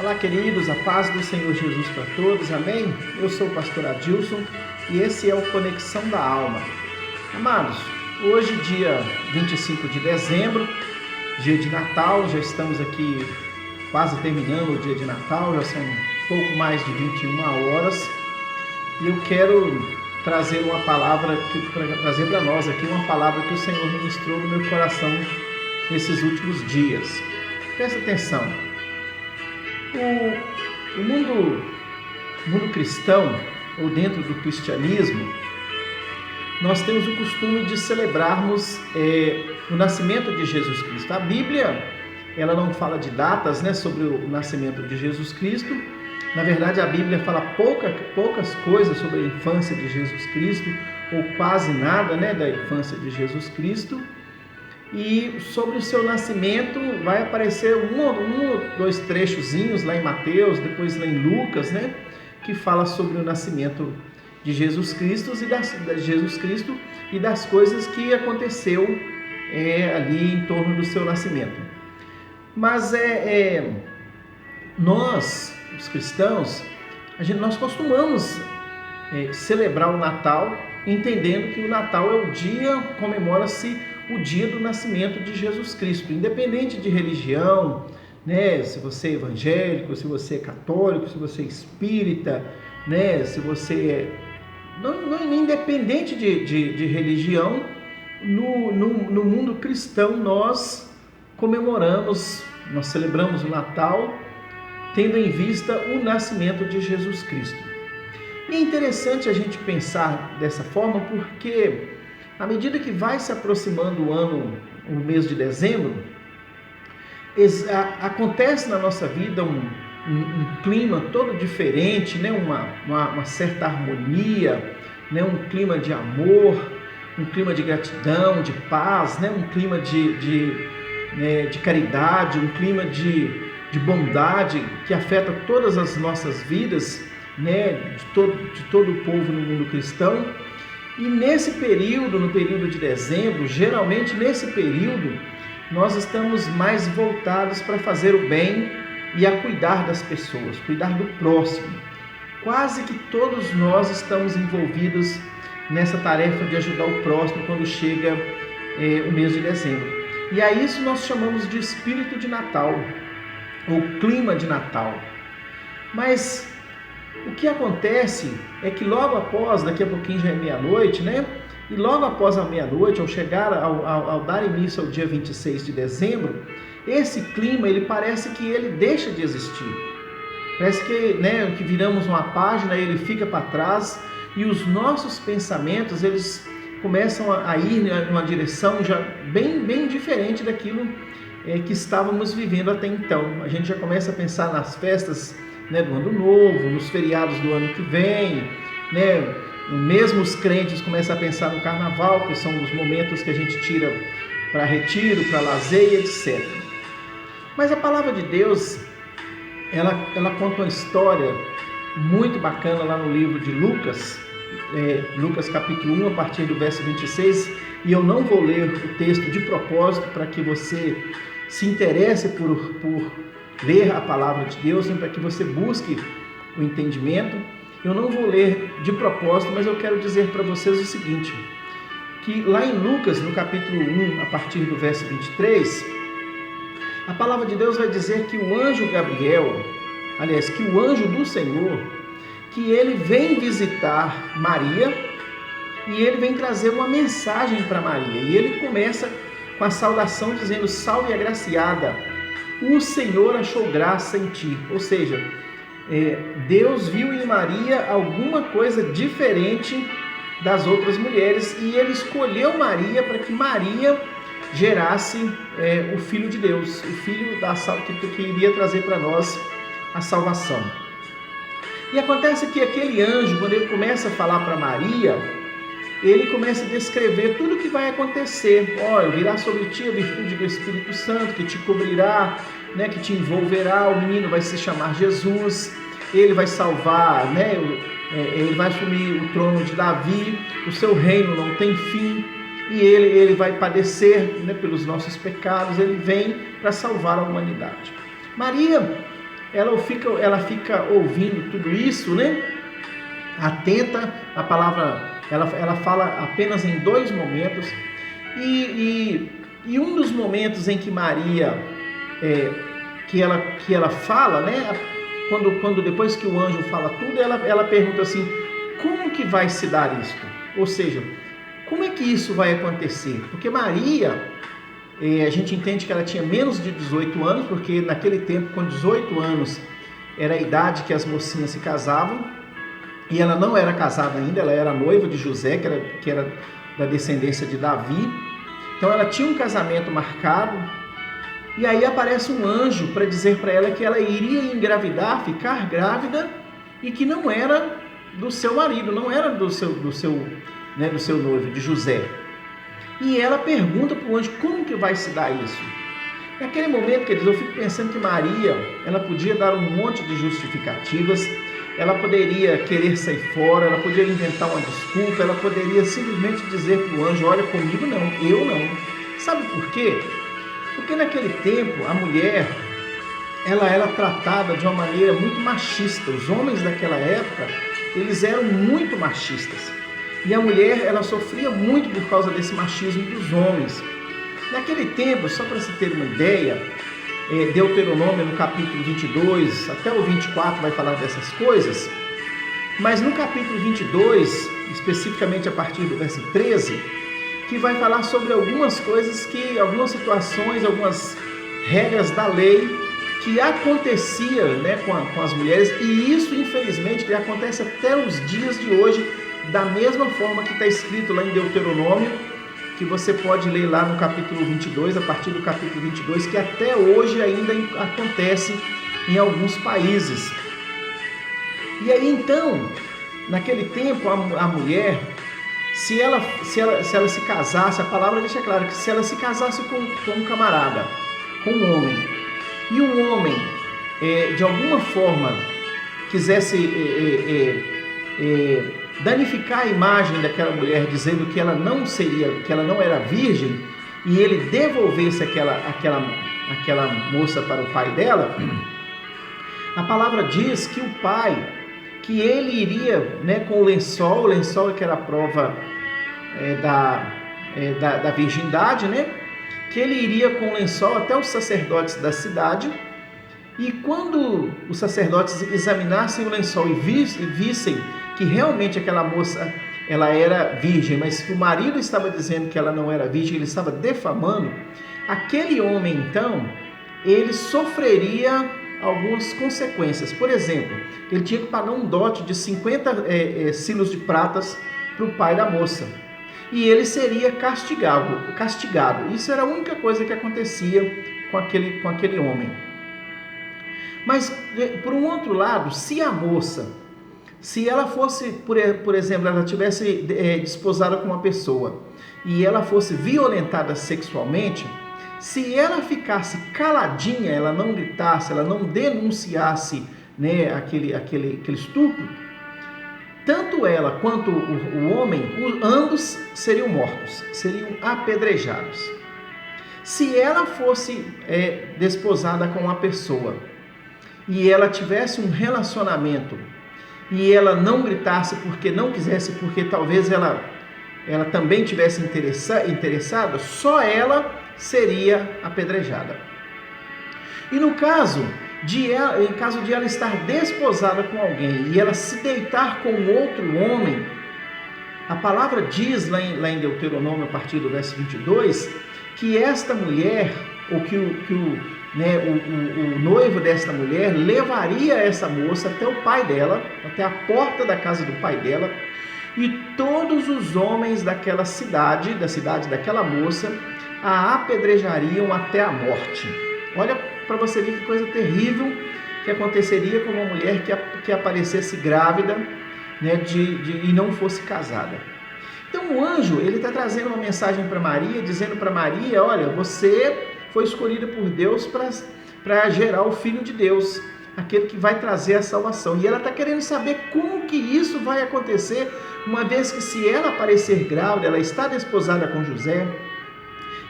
Olá, queridos, a paz do Senhor Jesus para todos, amém? Eu sou o pastor Adilson e esse é o Conexão da Alma. Amados, hoje, dia 25 de dezembro, dia de Natal, já estamos aqui quase terminando o dia de Natal, já são pouco mais de 21 horas e eu quero trazer uma palavra, trazer para nós aqui uma palavra que o Senhor ministrou no meu coração nesses últimos dias. Presta atenção. O mundo cristão, ou dentro do cristianismo, nós temos o costume de celebrarmos o nascimento de Jesus Cristo. A Bíblia, ela não fala de datas, sobre o nascimento de Jesus Cristo. Na verdade, a Bíblia fala poucas coisas sobre a infância de Jesus Cristo, ou quase nada, da infância de Jesus Cristo. E sobre o seu nascimento vai aparecer um ou dois trechozinhos lá em Mateus, depois lá em Lucas, que fala sobre o nascimento de Jesus Cristo e das coisas que aconteceu ali em torno do seu nascimento. Mas nós, os cristãos, nós costumamos celebrar o Natal, entendendo que o Natal é o dia, comemora-se o dia do nascimento de Jesus Cristo, independente de religião, se você é evangélico, se você é católico, se você é espírita, se você é... independente de religião, no mundo cristão nós celebramos o Natal, tendo em vista o nascimento de Jesus Cristo. E é interessante a gente pensar dessa forma, porque à medida que vai se aproximando o mês de dezembro, acontece na nossa vida um clima todo diferente, uma certa harmonia, um clima de amor, um clima de gratidão, de paz, um clima de caridade, um clima de bondade que afeta todas as nossas vidas, de todo o povo no mundo cristão. E nesse período, no período de dezembro, geralmente nesse período, nós estamos mais voltados para fazer o bem e a cuidar das pessoas, cuidar do próximo. Quase que todos nós estamos envolvidos nessa tarefa de ajudar o próximo quando chega o mês de dezembro. E a isso nós chamamos de espírito de Natal, ou clima de Natal. Mas o que acontece é que logo após, daqui a pouquinho já é meia-noite, e logo após a meia-noite, ao chegar, ao dar início ao dia 26 de dezembro, esse clima, ele parece que ele deixa de existir. Parece que viramos uma página, ele fica para trás e os nossos pensamentos, eles começam a ir em uma direção já bem diferente daquilo que estávamos vivendo até então. A gente já começa a pensar nas festas do ano novo, nos feriados do ano que vem, mesmo os crentes começam a pensar no carnaval, que são os momentos que a gente tira para retiro, para lazer, etc. Mas a palavra de Deus, ela conta uma história muito bacana lá no livro de Lucas, Lucas capítulo 1, a partir do verso 26, e eu não vou ler o texto de propósito para que você se interesse por ler a palavra de Deus, para que você busque o entendimento. Eu não vou ler de propósito, mas eu quero dizer para vocês o seguinte, que lá em Lucas, no capítulo 1, a partir do verso 23, a palavra de Deus vai dizer que o anjo Gabriel, que o anjo do Senhor, que ele vem visitar Maria e ele vem trazer uma mensagem para Maria. E ele começa com a saudação dizendo: salve agraciada, o Senhor achou graça em ti. Ou seja, Deus viu em Maria alguma coisa diferente das outras mulheres e ele escolheu Maria para que Maria gerasse o Filho de Deus, o Filho que iria trazer para nós a salvação. E acontece que aquele anjo, quando ele começa a falar para Maria, ele começa a descrever tudo o que vai acontecer. Virá sobre ti a virtude do Espírito Santo, que te cobrirá, que te envolverá, o menino vai se chamar Jesus, ele vai salvar, ele vai assumir o trono de Davi, o seu reino não tem fim, e ele vai padecer pelos nossos pecados, ele vem para salvar a humanidade. Maria ela fica ouvindo tudo isso, né? Atenta. A palavra, ela fala apenas em 2 momentos. E um dos momentos em que Maria, que ela fala, né? Quando depois que o anjo fala tudo, ela pergunta assim: como que vai se dar isto? Ou seja, como é que isso vai acontecer? Porque Maria, a gente entende que ela tinha menos de 18 anos, porque naquele tempo, com 18 anos, era a idade que as mocinhas se casavam, e ela não era casada ainda, ela era noiva de José, que era da descendência de Davi. Então ela tinha um casamento marcado, e aí aparece um anjo para dizer para ela que ela iria engravidar, ficar grávida, e que não era do seu marido, não era do seu noivo, de José. E ela pergunta para o anjo: como que vai se dar isso? Naquele momento, queridos, eu fico pensando que Maria, ela podia dar um monte de justificativas, ela poderia querer sair fora, ela poderia inventar uma desculpa, ela poderia simplesmente dizer para o anjo: olha, comigo não, eu não. Sabe por quê? Porque naquele tempo a mulher, ela era tratada de uma maneira muito machista. Os homens daquela época, eles eram muito machistas. E a mulher, ela sofria muito por causa desse machismo dos homens. Naquele tempo, só para se ter uma ideia, Deuteronômio no capítulo 22, até o 24 vai falar dessas coisas, mas no capítulo 22, especificamente a partir do verso 13, que vai falar sobre algumas coisas, algumas situações, algumas regras da lei que acontecia, né, com as mulheres, e isso infelizmente acontece até os dias de hoje, da mesma forma que está escrito lá em Deuteronômio, que você pode ler lá no capítulo 22, a partir do capítulo 22, que até hoje ainda acontece em alguns países. E aí então, naquele tempo, a mulher, se ela se casasse, a palavra deixa claro que se ela se casasse com um camarada, com um homem, e um homem de alguma forma quisesse danificar a imagem daquela mulher, dizendo que ela não era virgem, e ele devolvesse aquela moça para o pai dela, a palavra diz que o pai, que ele iria, né, com o lençol que era a prova da virgindade, né, que ele iria com o lençol até os sacerdotes da cidade, e quando os sacerdotes examinassem o lençol e vissem que realmente aquela moça, ela era virgem, mas que o marido estava dizendo que ela não era virgem, ele estava defamando, aquele homem então, ele sofreria algumas consequências. Por exemplo, ele tinha que pagar um dote de 50 silos de pratas para o pai da moça, e ele seria castigado. Isso era a única coisa que acontecia com aquele homem. Mas, por um outro lado, se a moça, se ela fosse, por exemplo, ela tivesse desposada com uma pessoa e ela fosse violentada sexualmente, se ela ficasse caladinha, ela não gritasse, ela não denunciasse, né, aquele estupro, tanto ela quanto o homem, ambos seriam mortos, seriam apedrejados. Se ela fosse desposada com uma pessoa e ela tivesse um relacionamento e ela não gritasse porque não quisesse, porque talvez ela também tivesse interessada, só ela seria apedrejada. E no caso de ela estar desposada com alguém e ela se deitar com outro homem, a palavra diz lá em Deuteronômio, a partir do verso 22, que esta mulher, ou que o noivo desta mulher levaria essa moça até o pai dela, até a porta da casa do pai dela, e todos os homens daquela cidade, da cidade daquela moça, a apedrejariam até a morte. Olha para você ver que coisa terrível que aconteceria com uma mulher que aparecesse grávida, né, e não fosse casada. Então o anjo, ele está trazendo uma mensagem para Maria, dizendo para Maria: olha, você foi escolhida por Deus para gerar o Filho de Deus, aquele que vai trazer a salvação. E ela está querendo saber como que isso vai acontecer, uma vez que, se ela aparecer grávida, ela está desposada com José,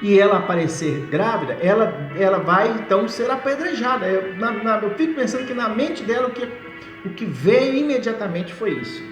e ela aparecer grávida, ela vai então ser apedrejada. Eu fico pensando que na mente dela o que veio imediatamente foi isso.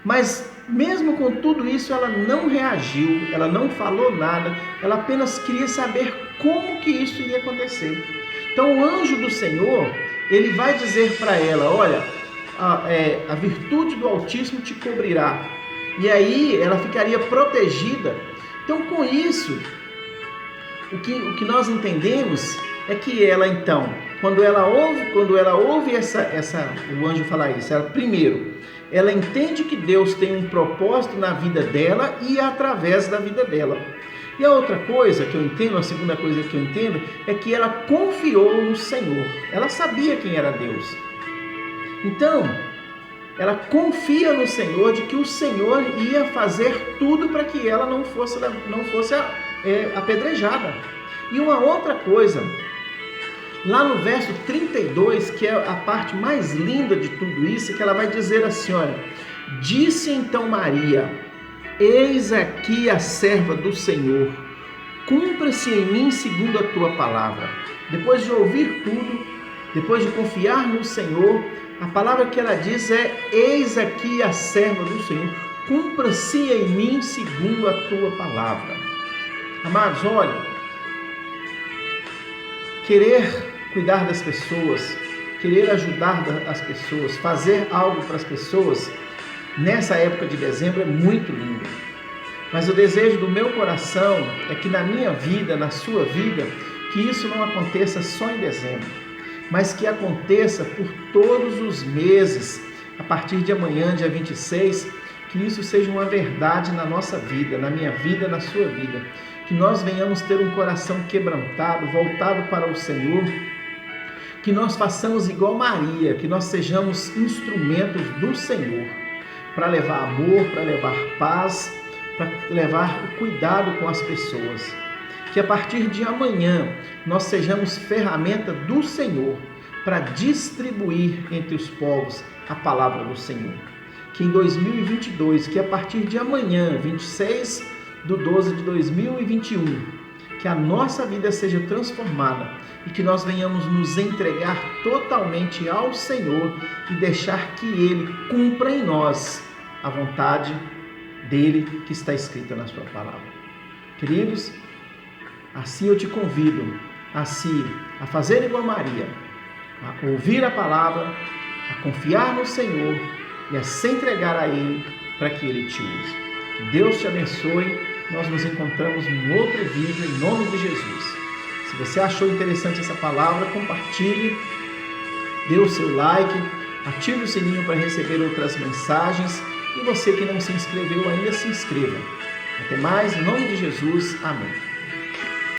Mas mesmo com tudo isso, ela não reagiu, ela não falou nada, ela apenas queria saber como que isso ia acontecer. Então o anjo do Senhor, ele vai dizer para ela, olha, a virtude do Altíssimo te cobrirá. E aí ela ficaria protegida. Então com isso, o que nós entendemos é que ela então, quando ela ouve o anjo falar isso, primeiro, ela entende que Deus tem um propósito na vida dela e através da vida dela. E a outra coisa que eu entendo, a segunda coisa que eu entendo, é que ela confiou no Senhor. Ela sabia quem era Deus. Então, ela confia no Senhor de que o Senhor ia fazer tudo para que ela não fosse apedrejada. E uma outra coisa, lá no verso 32, que é a parte mais linda de tudo isso, que ela vai dizer assim, olha, disse então Maria, eis aqui a serva do Senhor, cumpra-se em mim segundo a tua palavra. Depois de ouvir tudo, depois de confiar no Senhor, a palavra que ela diz é, eis aqui a serva do Senhor, cumpra-se em mim segundo a tua palavra. Amados, olha, querer cuidar das pessoas, querer ajudar as pessoas, fazer algo para as pessoas, nessa época de dezembro é muito lindo. Mas o desejo do meu coração é que na minha vida, na sua vida, que isso não aconteça só em dezembro, mas que aconteça por todos os meses, a partir de amanhã, dia 26, que isso seja uma verdade na nossa vida, na minha vida, na sua vida. Que nós venhamos ter um coração quebrantado, voltado para o Senhor, que nós façamos igual Maria, que nós sejamos instrumentos do Senhor, para levar amor, para levar paz, para levar o cuidado com as pessoas. Que a partir de amanhã nós sejamos ferramenta do Senhor para distribuir entre os povos a palavra do Senhor. Que em 2022, que a partir de amanhã, 26/12/2021, que a nossa vida seja transformada e que nós venhamos nos entregar totalmente ao Senhor e deixar que Ele cumpra em nós a vontade dEle que está escrita na sua palavra. Queridos, assim eu te convido a fazer igual a Maria, a ouvir a palavra, a confiar no Senhor e a se entregar a Ele para que Ele te use. Que Deus te abençoe. Nós nos encontramos em outro vídeo em nome de Jesus. Se você achou interessante essa palavra, compartilhe, dê o seu like, ative o sininho para receber outras mensagens e você que não se inscreveu ainda, se inscreva. Até mais, em nome de Jesus. Amém.